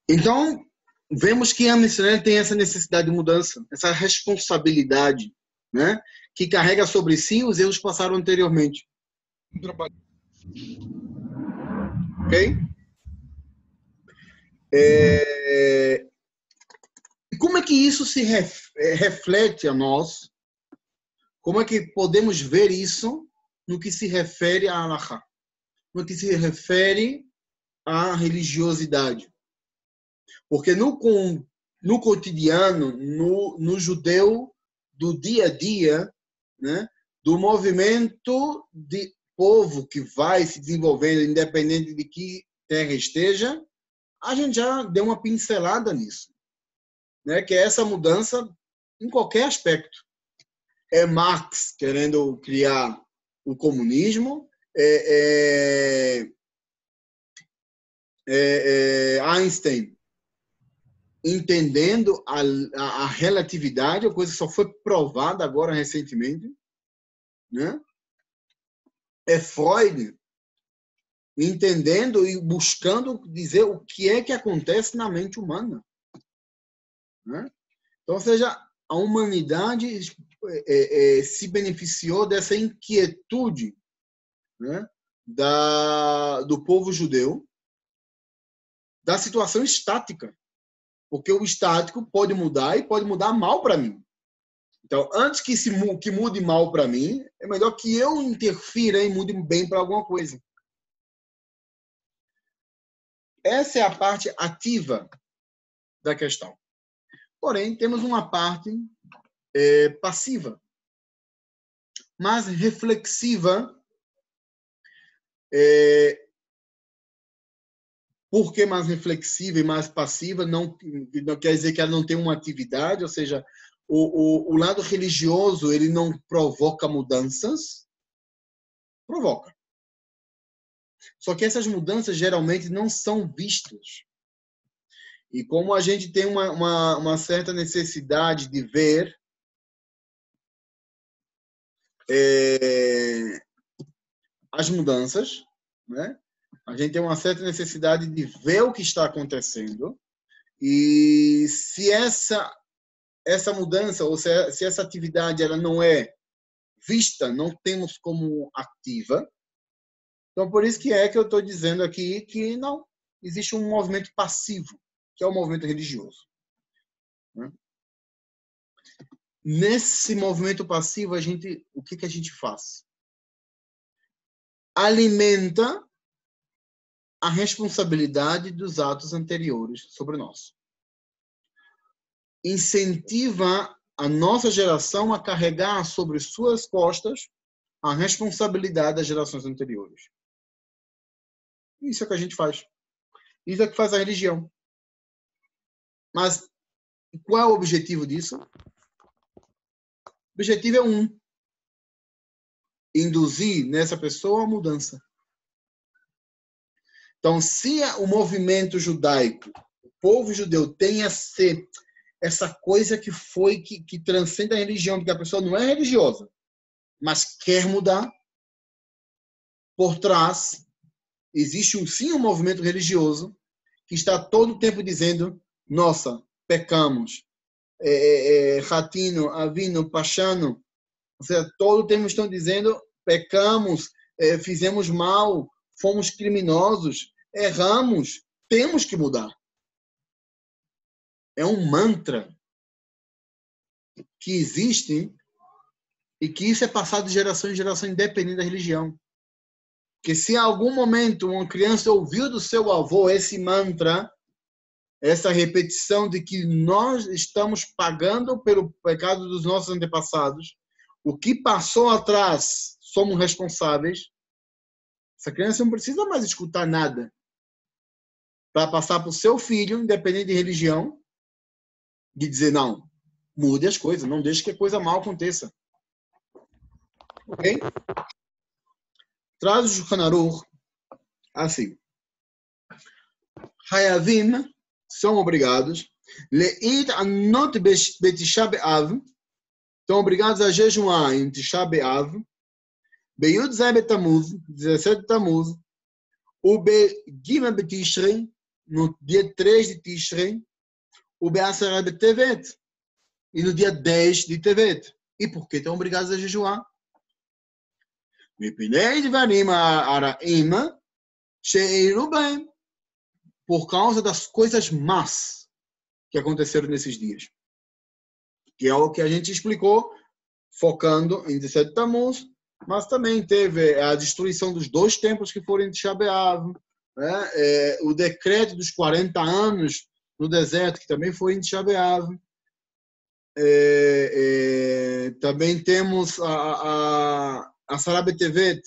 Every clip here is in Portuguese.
Então, vemos que a Israel tem essa necessidade de mudança, essa responsabilidade, né? Que carrega sobre si os erros que passaram anteriormente. Ok? Como é que isso se reflete a nós? Como é que podemos ver isso no que se refere à Halakha? No que se refere à religiosidade? Porque no cotidiano, no judeu do dia a dia, né, do movimento de povo que vai se desenvolvendo, independente de que terra esteja, a gente já deu uma pincelada nisso, né, que é essa mudança em qualquer aspecto. É Marx querendo criar o comunismo, Einstein entendendo a relatividade, a coisa que só foi provada agora recentemente, né? É Freud entendendo e buscando dizer o que é que acontece na mente humana, né? Então, ou seja, a humanidade se beneficiou dessa inquietude, né, do povo judeu, da situação estática, porque o estático pode mudar e pode mudar mal para mim. Então, antes que mude mal para mim, é melhor que eu interfira e mude bem para alguma coisa. Essa é a parte ativa da questão. Porém, temos uma parte passiva, mais reflexiva. Por que mais reflexiva e mais passiva? Não quer dizer que ela não tem uma atividade, ou seja, o lado religioso ele não provoca mudanças? Provoca. Só que essas mudanças geralmente não são vistas. E como a gente tem uma certa necessidade de ver as mudanças, né? A gente tem uma certa necessidade de ver o que está acontecendo e se essa mudança ou se essa atividade ela não é vista, não temos como ativa. Então, por isso que eu estou dizendo aqui que não existe um movimento passivo, que é o movimento religioso, né? Nesse movimento passivo, o que a gente faz? Alimenta a responsabilidade dos atos anteriores sobre nós. Incentiva a nossa geração a carregar sobre suas costas a responsabilidade das gerações anteriores. Isso é o que a gente faz. Isso é o que faz a religião. Mas qual é o objetivo disso? O objetivo é induzir nessa pessoa a mudança. Então, se o movimento judaico, o povo judeu tem essa coisa que transcende a religião, porque a pessoa não é religiosa, mas quer mudar, por trás existe sim um movimento religioso que está todo o tempo dizendo: nossa, pecamos, ratino, avino, pachano, ou seja, todo o tempo estão dizendo: pecamos, fizemos mal, fomos criminosos, erramos, temos que mudar. É um mantra que existe e que isso é passado de geração em geração, independente da religião. Que se em algum momento uma criança ouviu do seu avô esse mantra, essa repetição de que nós estamos pagando pelo pecado dos nossos antepassados, o que passou atrás somos responsáveis, essa criança não precisa mais escutar nada para passar para o seu filho, independente de religião, de dizer: não, mude as coisas, não deixe que a coisa mal aconteça. Ok? Traz o Shulchan Aruch assim: Hayavim são obrigados, Leit anot betisha be'av, estão obrigados a jejuar em Tisha B'Av, Beyud Zay Betamuz, 17 de Tamuz, o Begimel Betishrei, no dia 3 de Tishrei, o Be'asara B'Tevet, e no dia 10 de Tevet. E por que estão obrigados a jejuar? Por causa das coisas más que aconteceram nesses dias. Que é o que a gente explicou, focando em 17 Tammuz, mas também teve a destruição dos 2 templos que foram em Tisha B'Av, né? O decreto dos 40 anos no deserto, que também foi em Tisha B'Av. Também temos a Sarah B'Tevet,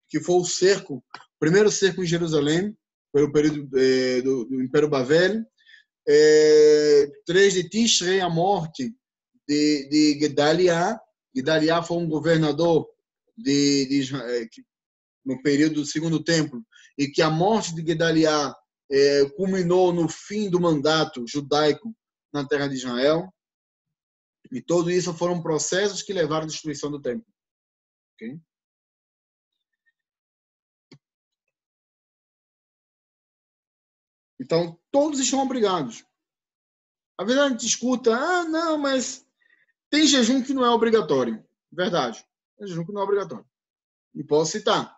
que foi o cerco, o primeiro cerco em Jerusalém, pelo período do Império Bavel. 3 de Tishrei, a morte de Gedaliah. Gedaliah foi um governador de Israel, no período do Segundo Templo, e que a morte de Gedaliah culminou no fim do mandato judaico na terra de Israel. E tudo isso foram processos que levaram à destruição do templo. Okay? Então, todos estão obrigados. Às vezes a gente escuta, não, mas tem jejum que não é obrigatório. Verdade. Tem jejum que não é obrigatório. E posso citar,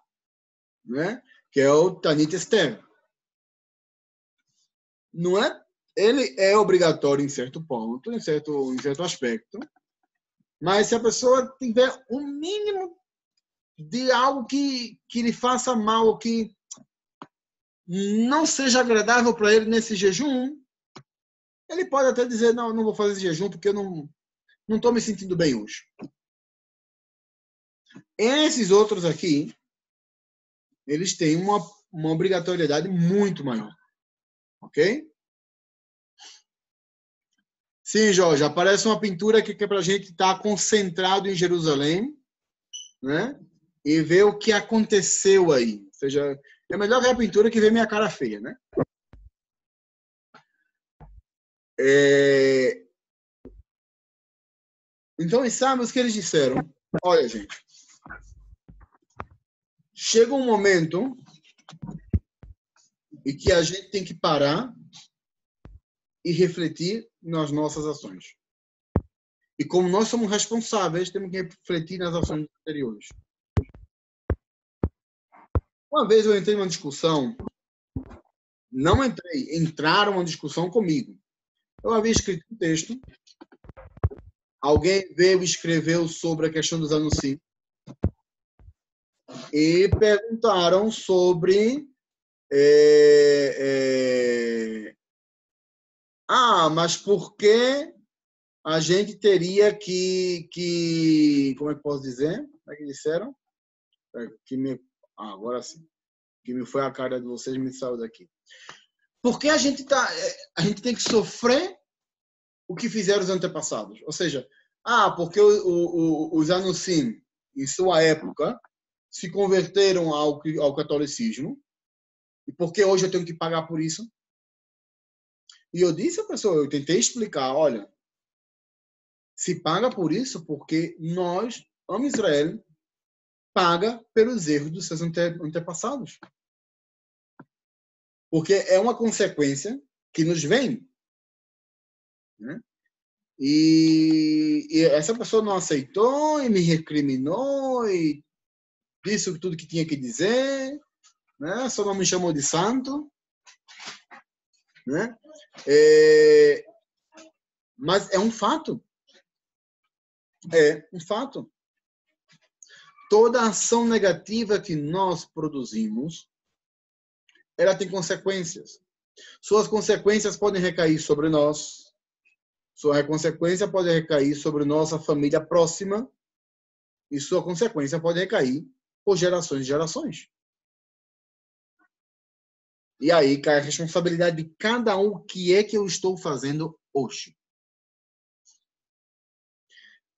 né? Que é o Tanit Esther. Não é? Ele é obrigatório em certo ponto, em certo aspecto, mas se a pessoa tiver um mínimo de algo que lhe faça mal, que não seja agradável para ele nesse jejum, ele pode até dizer, não vou fazer esse jejum porque eu não estou me sentindo bem hoje. Esses outros aqui, eles têm uma obrigatoriedade muito maior. Ok? Sim, Jorge, aparece uma pintura que é para a gente estar concentrado em Jerusalém, né? E ver o que aconteceu aí. Ou seja, é melhor ver a pintura que ver minha cara feia, né? Então, e sabe o que eles disseram? Olha, gente, chega um momento em que a gente tem que parar e refletir nas nossas ações. E como nós somos responsáveis, temos que refletir nas ações anteriores. Uma vez eu entrei numa discussão, não entrei, entraram numa discussão comigo. Eu havia escrito um texto, alguém veio e escreveu sobre a questão dos anuncios e perguntaram sobre mas por que a gente teria que como é que posso dizer? Como é que disseram? Agora sim. Que me foi a cara de vocês, me saiu daqui. Por que a gente tem que sofrer o que fizeram os antepassados? Ou seja, porque os anuncim, em sua época, se converteram ao catolicismo, e por que hoje eu tenho que pagar por isso? E eu disse à pessoa, eu tentei explicar, olha, se paga por isso porque nós, Am Israel, paga pelos erros dos seus antepassados. Porque é uma consequência que nos vem. Né? E essa pessoa não aceitou e me recriminou e disse tudo que tinha que dizer, né? Só não me chamou de santo. Né? Mas é um fato. É um fato. Toda ação negativa que nós produzimos, ela tem consequências. Suas consequências podem recair sobre nós. Sua consequência pode recair sobre nossa família próxima. E sua consequência pode recair por gerações e gerações. E aí cai a responsabilidade de cada um, o que é que eu estou fazendo hoje.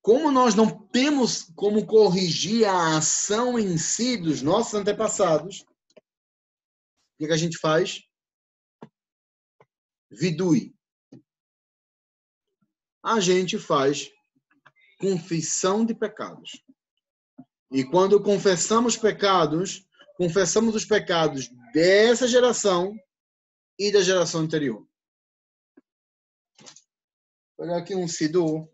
Como nós não temos como corrigir a ação em si dos nossos antepassados, o que a gente faz? Vidui. A gente faz confissão de pecados. E quando confessamos os pecados dessa geração, e da geração anterior. Vou pegar aqui um Sidur.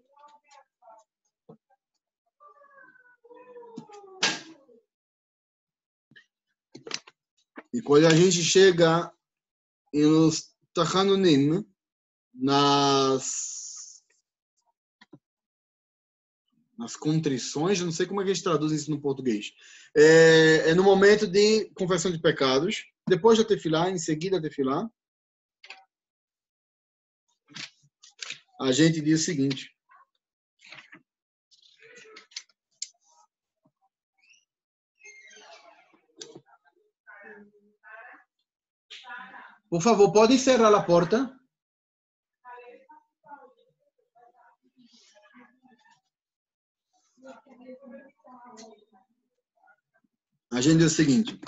E quando a gente chega nos Tachanunim, nas contrições, eu não sei como é que eles traduzem isso no português. É no momento de confissão de pecados, depois da tefilá, em seguida da tefilá, a gente diz o seguinte: por favor, pode encerrar a porta? A gente diz o seguinte: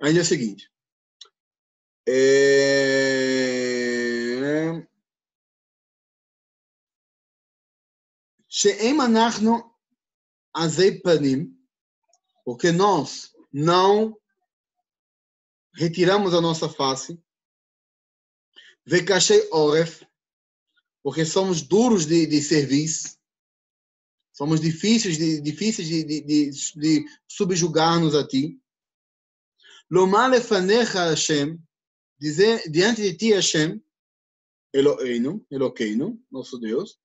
a gente diz o seguinte. She'em anachnu azei panim, porque nós não retiramos a nossa face, vekashei oref, porque somos duros de serviço, somos difíceis de subjugar-nos a ti. Lomar lefanecha Hashem, dizer diante de ti Hashem, Elokeinu, nosso Deus,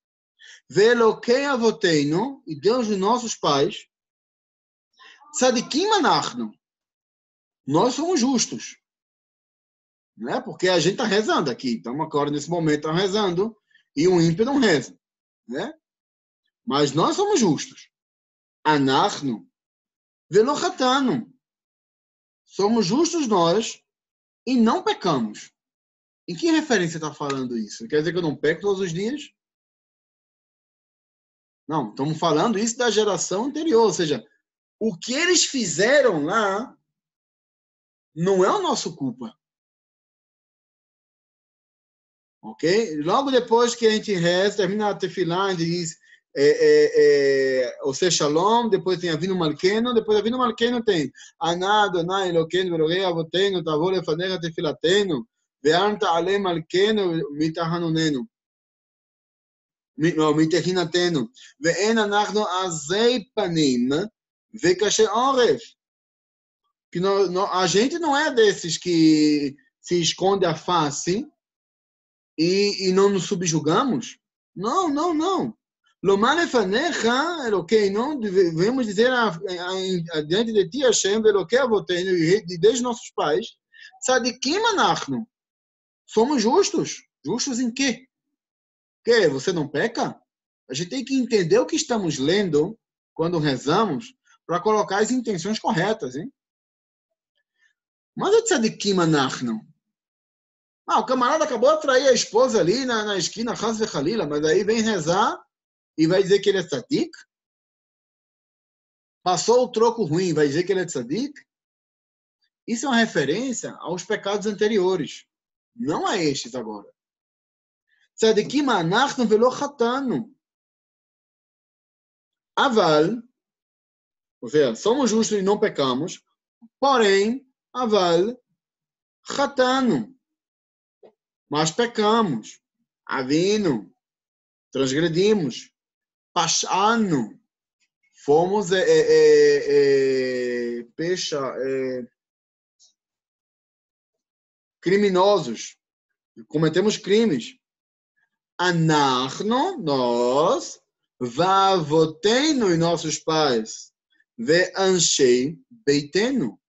ve'elokei avoteinu, e Deus de nossos pais, tzadikim anachnu, nós somos justos. Né? Porque a gente está rezando aqui. Estamos agora, nesse momento, tá rezando, e o ímpio não reza. Né? Mas nós somos justos. Anachnu velo chatanu. Somos justos nós e não pecamos. Em que referência está falando isso? Quer dizer que eu não peco todos os dias? Não, estamos falando isso da geração anterior. Ou seja, o que eles fizeram lá não é a nossa culpa. Ok? Logo depois que a gente reza, termina a tefilá, diz Ose Shalom, depois tem Avinu Malkeinu, depois Avinu Malkeinu tem Ana Adonai Elokeinu Velorei Avotenu Tavo Lefanecha Tefilatenu Ve'anta Ale Malkeinu Mitahanunenu Mitehinatenu Ve'en Anachnu Azei Panim Ve'kashe Oref, que a gente não é desses que se esconde a face e não nos subjugamos. Não, não, não. Lomar lefanecha, Elokeinu, devemos dizer diante de ti, Hashem, Elokei Avotenu, e desde nossos pais, tzadikim anachnu. Somos justos. Justos em quê? Que você não peca? A gente tem que entender o que estamos lendo quando rezamos para colocar as intenções corretas, hein? Mas é tzadikim anachnu. O camarada acabou de trair a esposa ali na esquina, Chas vechalila, mas aí vem rezar e vai dizer que ele é tzadik? Passou o troco ruim, vai dizer que ele é tzadik? Isso é uma referência aos pecados anteriores, não a estes agora. Tzadikim anachnu velo chatanu. Aval, ou seja, somos justos e não pecamos, porém, aval, chatanu. Mas pecamos. Avinu, transgredimos. Pashanu, fomos criminosos, cometemos crimes. Anachnu, nós, vavotenu, e nossos pais, ve'anshei beitenu,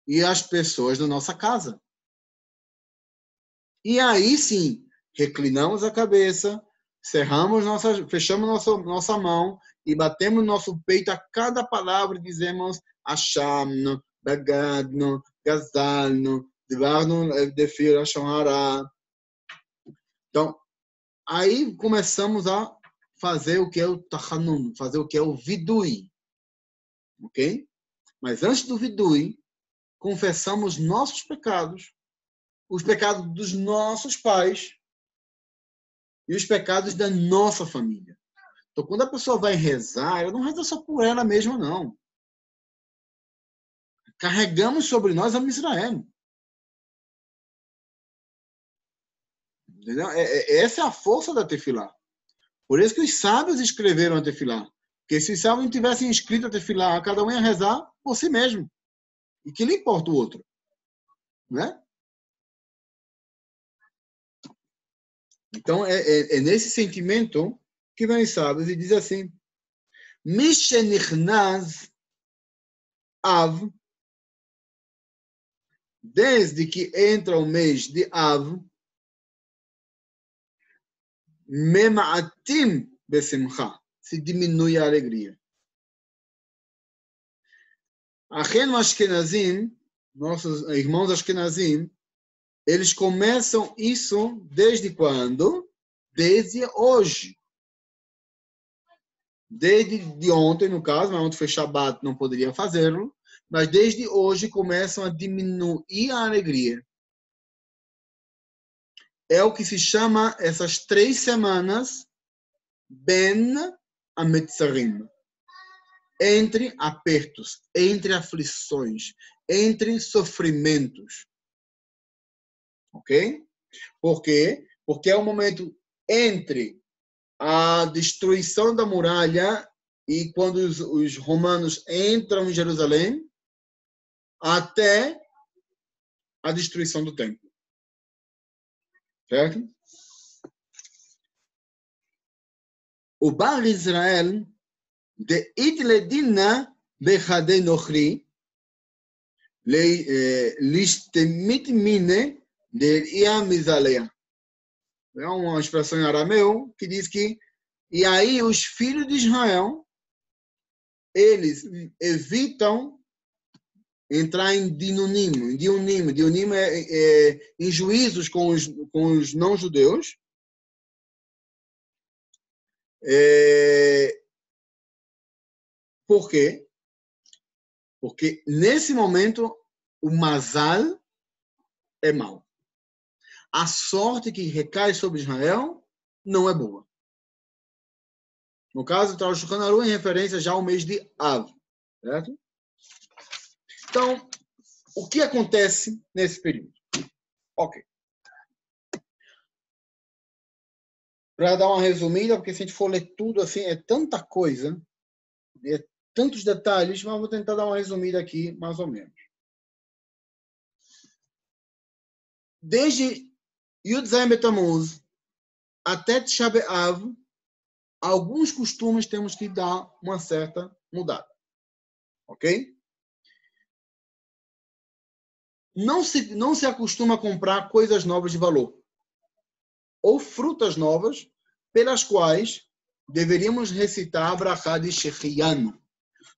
e as pessoas da nossa casa. E aí sim, reclinamos a cabeça, fechamos nossa mão e batemos no nosso peito a cada palavra e dizemos Achamnu, Bagadnu, Gazalnu, Divarnu, Defir, Ashomara. Então, aí começamos a fazer o que é o Tachanun, fazer o que é o Vidui. Ok? Mas antes do Vidui, confessamos nossos pecados, os pecados dos nossos pais e os pecados da nossa família. Então, quando a pessoa vai rezar, ela não reza só por ela mesma, não. Carregamos sobre nós a Israel. Entendeu? Essa é a força da tefilá. Por isso que os sábios escreveram a tefilá. Porque se os sábios não tivessem escrito a tefilá, cada um ia rezar por si mesmo. E que lhe importa o outro? Né? Então, é nesse sentimento que vem os sábios e diz assim: Mishenichnaz Av, desde que entra o mês de Av, Mema'atim besimcha, se diminui a alegria. Achenu Ashkenazim, nossos irmãos Ashkenazim, eles começam isso desde quando? Desde hoje. Desde de ontem, no caso, mas ontem foi Shabbat, não poderia fazê-lo, mas desde hoje começam a diminuir a alegria. É o que se chama essas 3 semanas Ben Ametzarim. Entre apertos, entre aflições, entre sofrimentos. Ok? Por quê? Porque é o momento entre a destruição da muralha e quando os romanos entram em Jerusalém até a destruição do templo. Certo? O Bar Israel de Itledina Bechadei Nochri Listemit Mine de Iamizalea. É uma expressão em arameu que diz que e aí os filhos de Israel eles evitam entrar em dinunim. Dinunim é em juízos com os não-judeus. Por quê? Porque nesse momento o mazal é mau. A sorte que recai sobre Israel não é boa. No caso, está o Shulchan Aruch em referência já ao mês de Av. Certo? Então, o que acontece nesse período? Ok. Para dar uma resumida, porque se a gente for ler tudo assim, é tanta coisa, é tantos detalhes, mas vou tentar dar uma resumida aqui, mais ou menos. Desde Yud Zayin Betamuz até Tisha B'Av, alguns costumes temos que dar uma certa mudada. Ok? Não se acostuma a comprar coisas novas de valor. Ou frutas novas, pelas quais deveríamos recitar a brachá de Shechianu.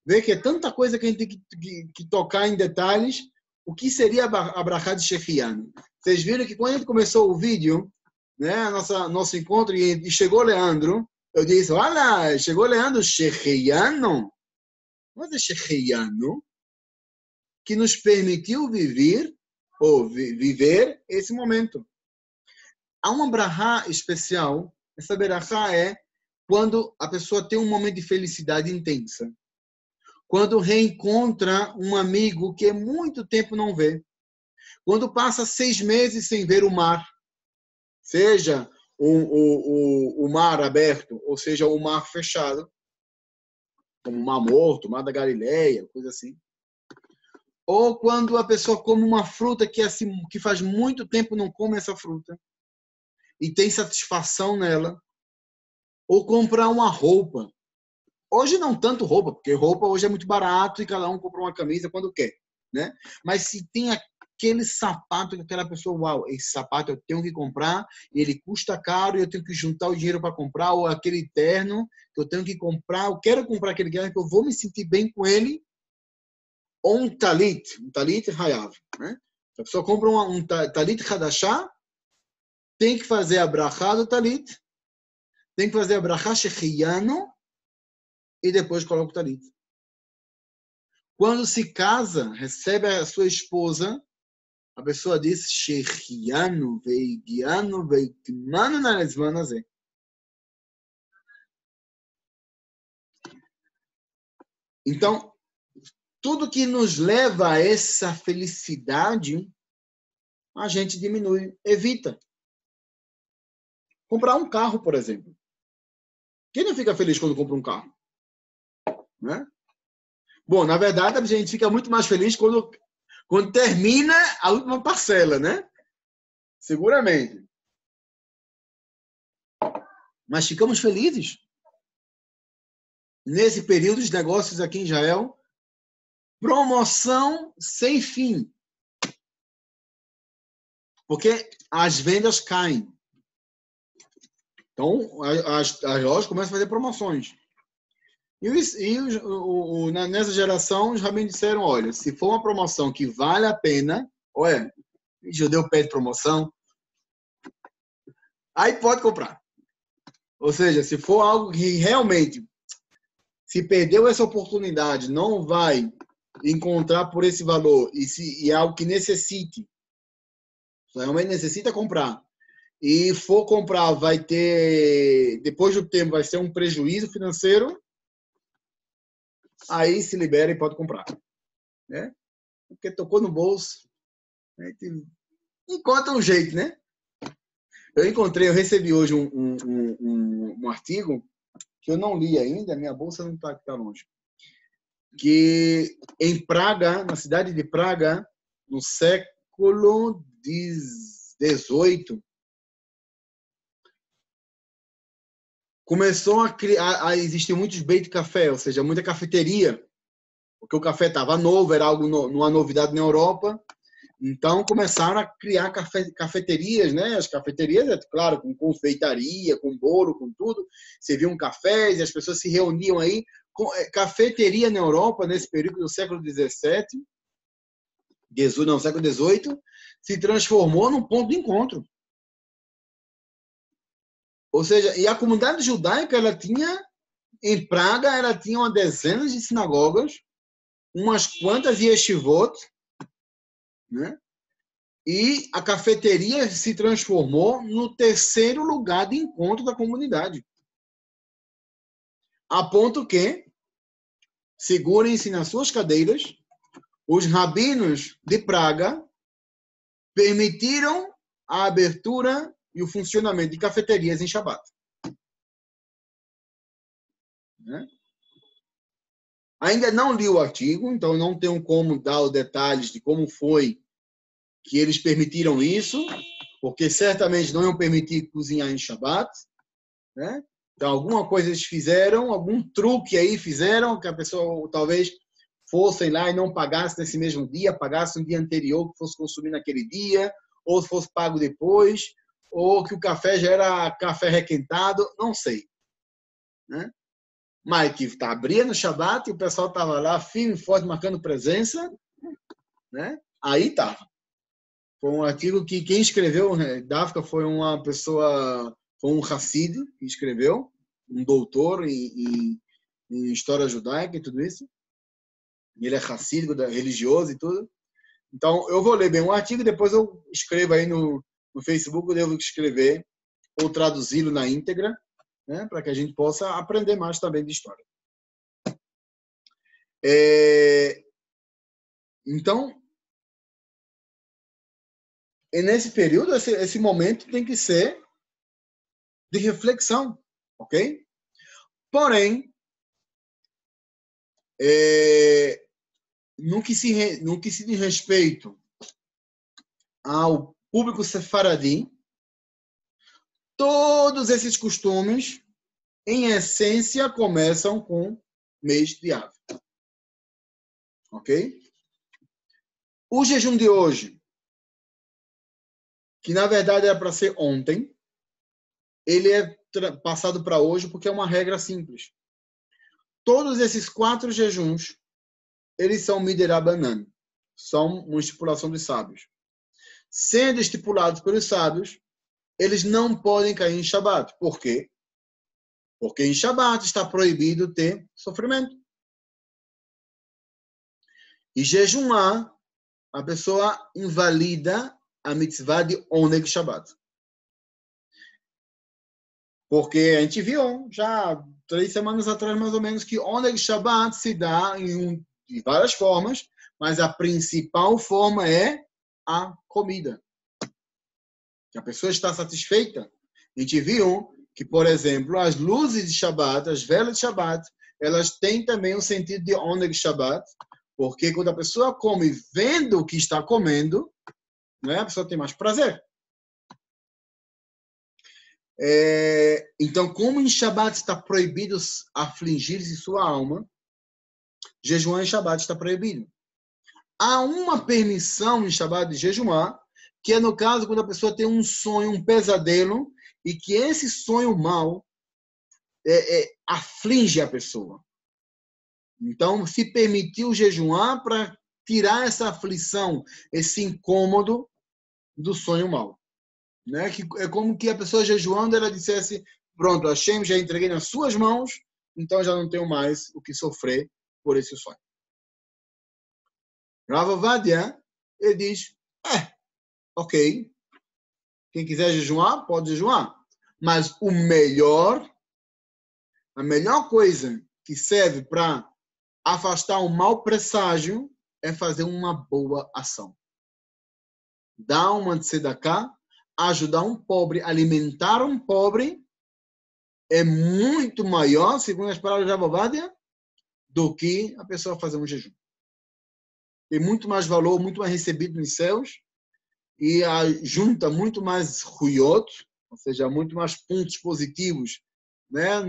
Vê que é tanta coisa que a gente tem que tocar em detalhes. O que seria a brachá de Shechianu? Vocês viram que quando a gente começou o vídeo, né, nosso encontro, e chegou o Leandro, eu disse, olha, chegou o Leandro, Shechianu? Mas é Shechianu que nos permitiu viver esse momento. Há uma brachá especial. Essa brachá é quando a pessoa tem um momento de felicidade intensa. Quando reencontra um amigo que há muito tempo não vê. Quando passa 6 meses sem ver o mar. Seja o mar aberto, ou seja, o mar fechado. Como o Mar Morto, o Mar da Galileia, coisa assim. Ou quando a pessoa come uma fruta que faz muito tempo não come essa fruta. E tem satisfação nela. Ou comprar uma roupa. Hoje não tanto roupa, porque roupa hoje é muito barato e cada um compra uma camisa quando quer, né? Mas se tem aquele sapato que aquela pessoa, uau, esse sapato eu tenho que comprar, e ele custa caro e eu tenho que juntar o dinheiro para comprar, ou aquele terno que eu tenho que comprar, eu quero comprar aquele terno que eu vou me sentir bem com ele, ou um talit hayav, né? Se a pessoa compra um talit hadashá, tem que fazer a brachá do talit, tem que fazer a brachá shechianu, e depois coloca o talit. Quando se casa, recebe a sua esposa, a pessoa diz, Shechianu veigianu veitmanu nanesmanazé. Então, tudo que nos leva a essa felicidade, a gente diminui, evita. Comprar um carro, por exemplo. Quem não fica feliz quando compra um carro? Né? Bom, na verdade, a gente fica muito mais feliz quando termina a última parcela, né? Seguramente. Mas ficamos felizes. Nesse período, os negócios aqui em Israel, promoção sem fim. Porque as vendas caem. Então, as lojas começam a fazer promoções. Nessa geração, os rabinos disseram, olha, se for uma promoção que vale a pena, olha, judeu pede promoção, aí pode comprar. Ou seja, se for algo que realmente, se perdeu essa oportunidade, não vai encontrar por esse valor, e é algo que necessite, realmente necessita comprar, e for comprar, vai ter, depois do tempo, vai ser um prejuízo financeiro, aí se libera e pode comprar. Né? Porque tocou no bolso, né? Encontra um jeito, né? Eu recebi hoje um artigo que eu não li ainda, minha bolsa não está longe, que em Praga, na cidade de Praga, no século XVIII, começou a existir muitos beit café, ou seja, muita cafeteria, porque o café estava novo, era algo uma novidade na Europa. Então, começaram a criar cafeterias, né? As cafeterias, é claro, com confeitaria, com bolo, com tudo. Serviam cafés e as pessoas se reuniam aí. Cafeteria na Europa, nesse período do século XVII, século XVIII, se transformou num ponto de encontro. Ou seja, e a comunidade judaica, ela tinha, em Praga, ela tinha uma dezena de sinagogas, umas quantas yeshivot, né? E a cafeteria se transformou no terceiro lugar de encontro da comunidade. A ponto que, segurem-se nas suas cadeiras, os rabinos de Praga permitiram a abertura e o funcionamento de cafeterias em Shabat. Né? Ainda não li o artigo, então não tenho como dar os detalhes de como foi que eles permitiram isso, porque certamente não iam permitir cozinhar em Shabat, né? Então, alguma coisa eles fizeram, algum truque aí fizeram, que a pessoa talvez fossem lá e não pagasse nesse mesmo dia, pagasse no dia anterior, que fosse consumir naquele dia, ou se fosse pago depois, ou que o café já era café requentado, não sei. Né? Mas que abria no Shabat e o pessoal estava lá firme e forte, marcando presença, né? Aí estava. Foi um artigo que quem escreveu, né, Dafka, foi uma pessoa, foi um Hassid que escreveu, um doutor em história judaica e tudo isso. Ele é Hassídico, religioso e tudo. Então, eu vou ler bem o artigo e depois eu escrevo aí no Facebook, eu devo escrever ou traduzi-lo na íntegra, né, para que a gente possa aprender mais também de história. Então, e nesse período, esse momento tem que ser de reflexão, ok? Porém, no que se diz respeito ao público sefaradi, todos esses costumes, em essência, começam com mês de Av. Ok? O jejum de hoje, que na verdade era para ser ontem, ele é passado para hoje porque é uma regra simples. Todos esses 4 jejuns, eles são miderabanan, são uma estipulação dos sábios. Sendo estipulados pelos sábios, eles não podem cair em Shabat. Por quê? Porque em Shabat está proibido ter sofrimento. E jejumar, a pessoa invalida a mitzvah de Oneg Shabat. Porque a gente viu já 3 semanas atrás, mais ou menos, que Oneg Shabbat se dá de várias formas, mas a principal forma é a comida. Que a pessoa está satisfeita. A gente viu que, por exemplo, as luzes de Shabbat, as velas de Shabbat, elas têm também um sentido de Oneg Shabbat, porque quando a pessoa come vendo o que está comendo, né, a pessoa tem mais prazer. Então, como em Shabbat está proibido afligir-se sua alma, jejuar em Shabbat está proibido. Há uma permissão em Shabbat de jejuar, que é no caso quando a pessoa tem um sonho, um pesadelo, e que esse sonho mau aflige a pessoa. Então, se permitiu jejuar para tirar essa aflição, esse incômodo do sonho mau. Né? Que é como que a pessoa jejuando, ela dissesse, pronto, Hashem, já entreguei nas suas mãos, então já não tenho mais o que sofrer por esse sonho. Rav Ovadia, ele diz, ok, quem quiser jejuar, pode jejuar, mas a melhor coisa que serve para afastar um mau presságio é fazer uma boa ação. Dar uma tzedakah, ajudar um pobre, alimentar um pobre, é muito maior, segundo as palavras de Rav Ovadia, do que a pessoa fazer um jejum. Tem muito mais valor, muito mais recebido nos céus, e junta muito mais ruiot, ou seja, muito mais pontos positivos, né,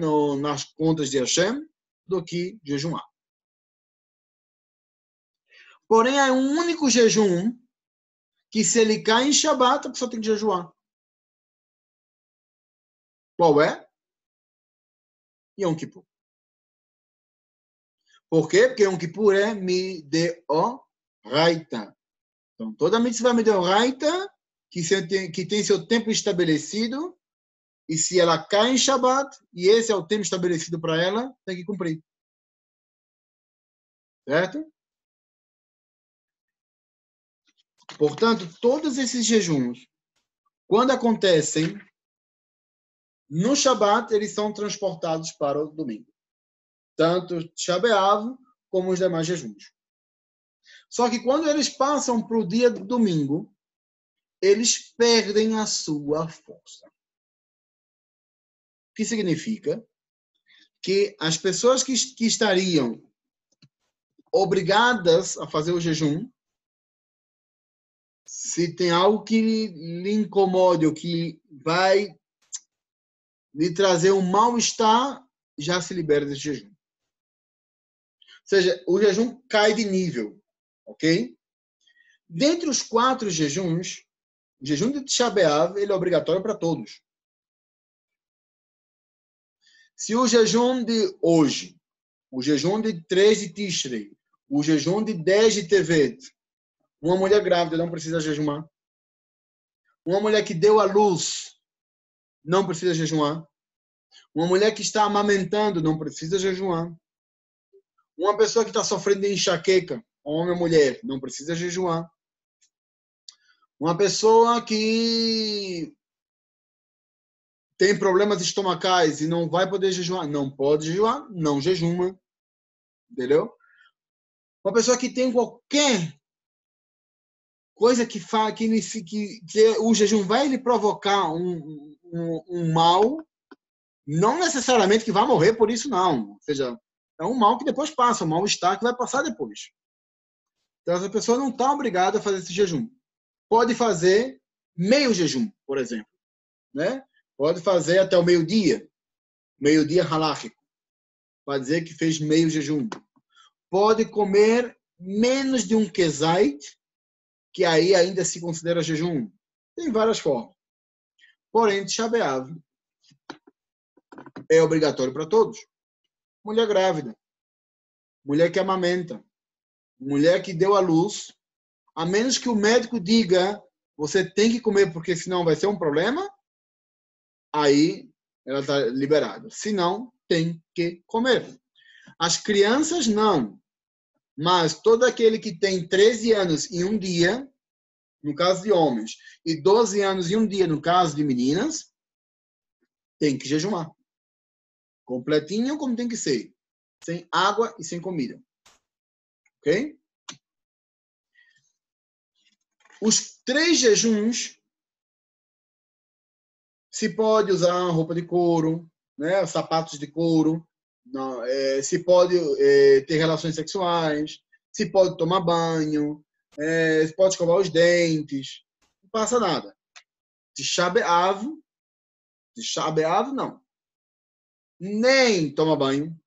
nas contas de Hashem, do que jejuar. Porém, é um único jejum que, se ele cai em Shabbat, a pessoa tem que jejuar. Qual é? Yom Kippur. Por quê? Porque Yom Kippur é Mideoraita. Então, toda mitzvah Mideoraita, que tem seu tempo estabelecido, e se ela cai em Shabbat, e esse é o tempo estabelecido para ela, tem que cumprir. Certo? Portanto, todos esses jejuns, quando acontecem no Shabbat, eles são transportados para o domingo. Tanto Shabeav como os demais jejuns. Só que quando eles passam para o dia do domingo, eles perdem a sua força. O que significa? Que as pessoas que estariam obrigadas a fazer o jejum, se tem algo que lhe incomode ou que vai lhe trazer um mal-estar, já se libera desse jejum. Ou seja, o jejum cai de nível, ok? Dentre os 4 jejuns, o jejum de Tisha B'Av, ele é obrigatório para todos. Se o jejum de hoje, o jejum de 3 de Tishrei, o jejum de 10 de Tevet, uma mulher grávida não precisa jejuar. Uma mulher que deu à luz não precisa jejuar. Uma mulher que está amamentando não precisa jejuar. Uma pessoa que está sofrendo de enxaqueca, homem ou mulher, não precisa jejuar. Uma pessoa que tem problemas estomacais e não vai poder jejuar, não pode jejuar, não jejuma. Entendeu? Uma pessoa que tem qualquer coisa que o jejum vai lhe provocar um mal, não necessariamente que vai morrer por isso, não. Ou seja, é um mal que depois passa, um mal-estar que vai passar depois. Então, essa pessoa não está obrigada a fazer esse jejum. Pode fazer meio jejum, por exemplo. Né? Pode fazer até o meio-dia haláchico. Pode dizer que fez meio jejum. Pode comer menos de um kezait, que aí ainda se considera jejum. Tem várias formas. Porém, Tisha B'Av é obrigatório para todos. Mulher grávida, mulher que amamenta, mulher que deu à luz, a menos que o médico diga, você tem que comer porque senão vai ser um problema, aí ela está liberada. Se não, tem que comer. As crianças, não. Mas todo aquele que tem 13 anos e um dia, no caso de homens, e 12 anos e um dia, no caso de meninas, tem que jejuar. Completinho como tem que ser. Sem água e sem comida. Ok? Os 3 jejuns se pode usar roupa de couro, né? Sapatos de couro, não, se pode ter relações sexuais, se pode tomar banho, se pode escovar os dentes, não passa nada. Tisha B'Av não. Nem toma banho,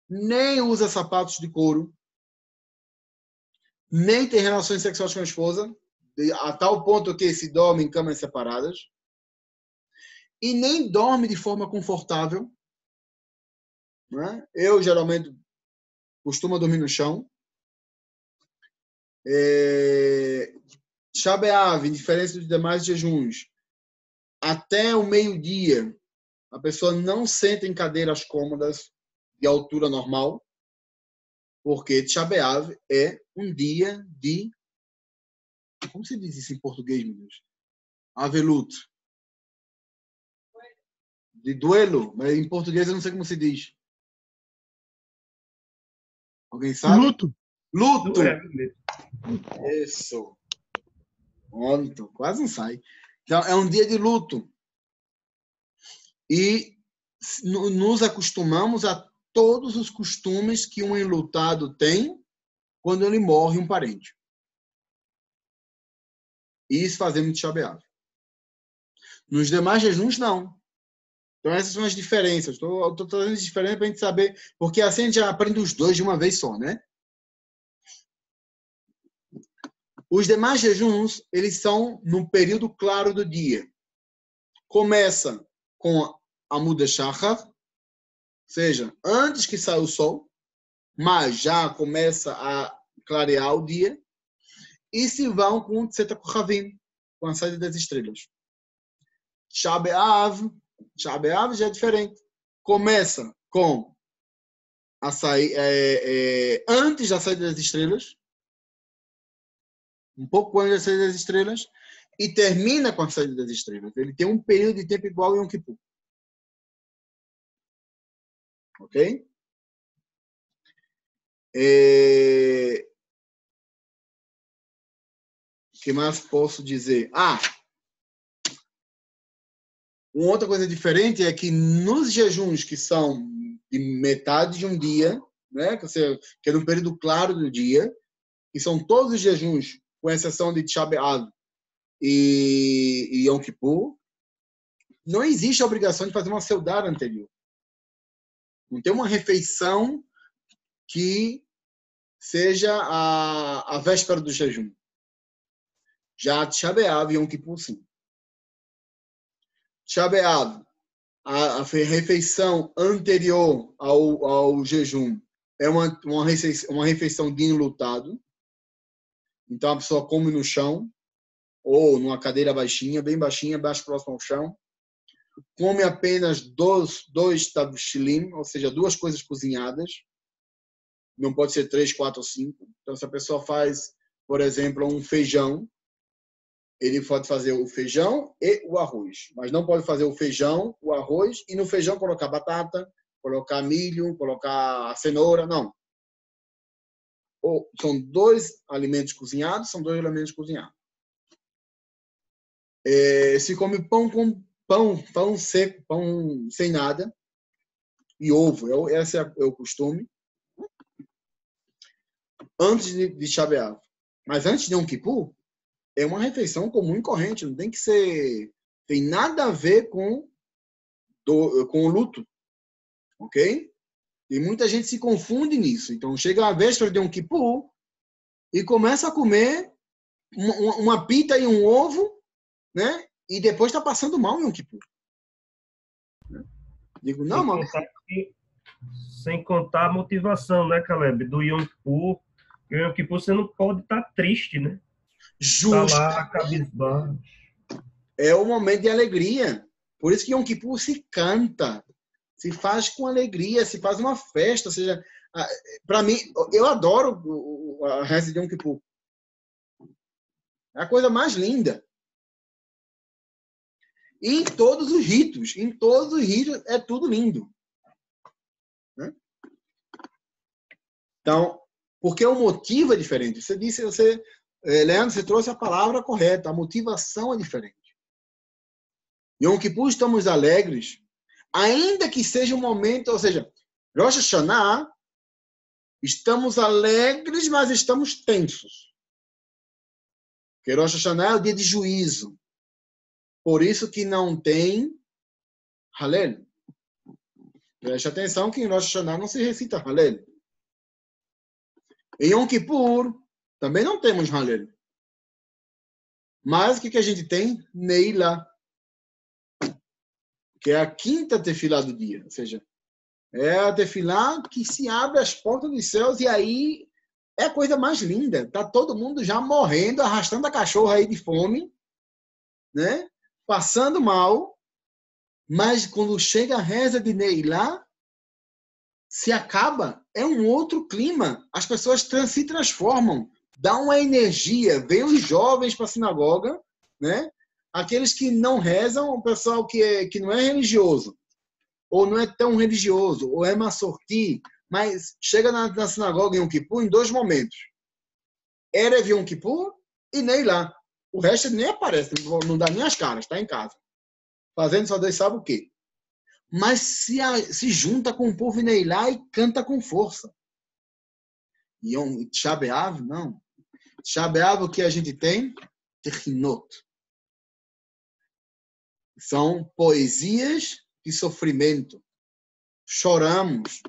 nem usa sapatos de couro, nem tem relações sexuais com a esposa, a tal ponto que se dorme em camas separadas, e nem dorme de forma confortável. Né? Eu, geralmente, costumo dormir no chão. Tisha B'Av, em diferença dos demais jejuns, até o meio-dia, a pessoa não senta em cadeiras cômodas de altura normal, porque Tisha B'Av é um dia de... Como se diz isso em português, meu Deus? Avelut. De duelo, mas em português eu não sei como se diz. Alguém sabe? Luto. Luto! Isso. Pronto, quase não sai. Então, é um dia de luto. E nos acostumamos a todos os costumes que um enlutado tem quando ele morre um parente. Isso fazemos de Tisha B'Av. Nos demais jejuns, não. Então, essas são as diferenças. Estou trazendo as diferenças para a gente saber, porque assim a gente já aprende os dois de uma vez só, né? Os demais jejuns, eles são no período claro do dia. Começa com a Muda Shachar, ou seja, antes que saia o sol, mas já começa a clarear o dia, e se vão com Tzeta Kochavim, com a saída das estrelas. Tisha B'Av já é diferente. Começa com a antes da saída das estrelas, um pouco antes da saída das estrelas, e termina com a saída das estrelas. Ele tem um período de tempo igual em Yom Kippur. Ok? O que mais posso dizer? Uma outra coisa diferente é que nos jejuns que são de metade de um dia, né, que é no período claro do dia, que são todos os jejuns, com exceção de Tisha B'Av e Yom Kippur, não existe a obrigação de fazer uma seudar anterior. Não tem uma refeição que seja a véspera do jejum. Já Tisha B'Av e Yom Kippur, sim. Tisha B'Av, a refeição anterior ao jejum é uma refeição de enlutado. Então, a pessoa come no chão, ou numa cadeira baixinha, bem baixinha, baixo próximo ao chão. Come apenas dois tabshilim, ou seja, 2 coisas cozinhadas. Não pode ser 3, 4 ou 5. Então, se a pessoa faz, por exemplo, um feijão, ele pode fazer o feijão e o arroz. Mas não pode fazer o feijão, o arroz, e no feijão colocar batata, colocar milho, colocar cenoura, não. Ou são 2 alimentos cozinhados, são 2 alimentos cozinhados. Se come pão com pão seco, pão sem nada, e ovo. Esse é o costume. Antes de Tisha B'Av. Mas antes de Yom Kippur, é uma refeição comum e corrente. Não tem que ser... Tem nada a ver com o luto. Ok? E muita gente se confunde nisso. Então, chega a véspera de Yom Kippur e começa a comer uma pita e um ovo, né? E depois está passando mal em Yom Kippur. Digo, não, mas... Sem contar a motivação, né, Caleb? Do Yom Kippur. O Yom Kippur você não pode estar triste, né? Justo. Tá lá, cabisbaixo. É o momento de alegria. Por isso que Yom Kippur se canta, se faz com alegria, se faz uma festa. Ou seja, para mim, eu adoro a reza de Yom Kippur. É a coisa mais linda. E em todos os ritos é tudo lindo. Então, porque o motivo é diferente. Leandro, você trouxe a palavra correta. A motivação é diferente. Yom Kippur estamos alegres, ainda que seja um momento, ou seja, Rosh Hashanah, estamos alegres, mas estamos tensos. Porque Rosh Hashanah é o dia de juízo. Por isso que não tem Halel. Preste atenção que em Rosh Hashanah não se recita Halel. Em Yom Kippur, também não temos Halel. Mas o que a gente tem? Neila. Que é a quinta tefilá do dia. Ou seja, é a tefilá que se abre as portas dos céus e aí é a coisa mais linda. Está todo mundo já morrendo, arrastando a cachorra aí de fome, né? Passando mal. Mas quando chega a reza de Neilá, se acaba. É um outro clima. As pessoas se transformam. Dá uma energia. Vem os jovens para a sinagoga, né? Aqueles que não rezam, o pessoal que não é religioso, ou não é tão religioso, ou é massorti, mas chega na sinagoga em Yom Kippur em 2 momentos. Erev Yom Kippur e Neilá. O resto nem aparece, não dá nem as caras, está em casa. Fazendo só Deus sabe o quê. Mas se junta com o povo Neilá e canta com força. E Tisha B'Av, não. Tisha B'Av, o que a gente tem? Techinot. São poesias de sofrimento. Choramos.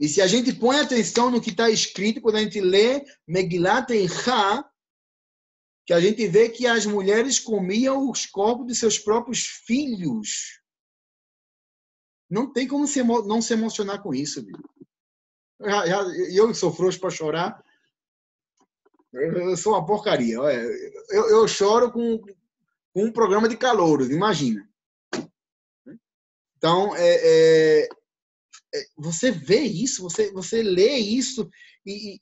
E se a gente põe atenção no que está escrito, quando a gente lê Megilat Eichá, que a gente vê que as mulheres comiam os corpos de seus próprios filhos. Não tem como não se emocionar com isso. Eu que sou frouxo para chorar, eu sou uma porcaria. Eu choro com um programa de calouros, imagina. Então, você vê isso, você lê isso e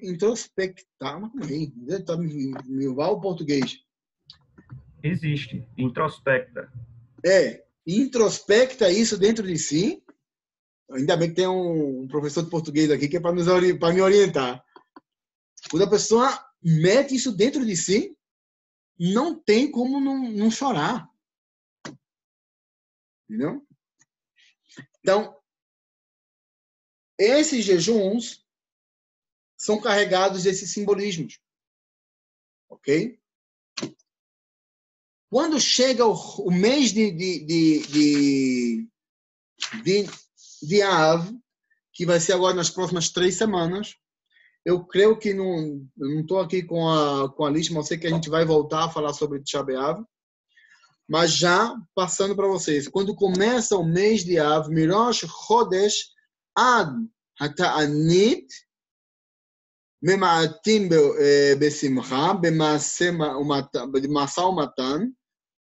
introspectar. Me vá o português. Existe, introspecta. Introspecta isso dentro de si. Ainda bem que tem um professor de português aqui que é para me orientar. Quando a pessoa mete isso dentro de si, não tem como não chorar. Entendeu? Então, esses jejuns são carregados desses simbolismos. Ok? Quando chega o mês de Av, que vai ser agora nas próximas 3 semanas, eu creio que não estou aqui com a lista, mas eu sei que a gente vai voltar a falar sobre Tisha B'Av. Mas já passando para vocês, quando começa o mês de Av, Mirosh Chodesh Ad Hata'anit, Mema'atim Besimcha, B'Masá Umatan,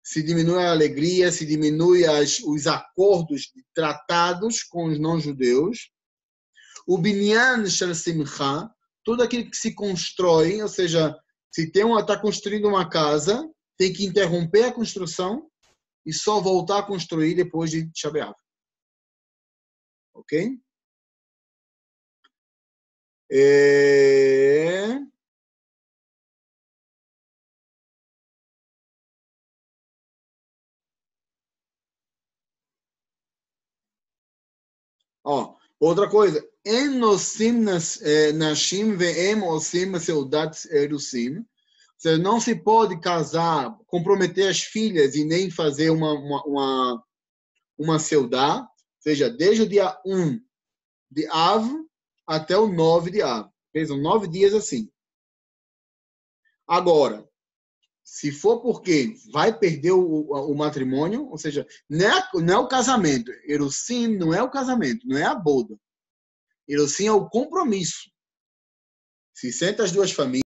se diminui a alegria, se diminui os acordos tratados com os não-judeus. O Binyan Shel Simcha, tudo aquilo que se constrói, ou seja, se está construindo uma casa, tem que interromper a construção e só voltar a construir depois de Tisha B'Av. Ok? Outra coisa. En nosim nashim ve'em osim seudat erusim. Você não se pode casar, comprometer as filhas e nem fazer uma seudá, ou seja, desde o dia 1 de Av até o 9 de Av. São 9 dias assim. Agora, se for porque vai perder o matrimônio, ou seja, não é o casamento. Erusim não é o casamento, não é a boda. Erusim é o compromisso. Se senta as duas famílias,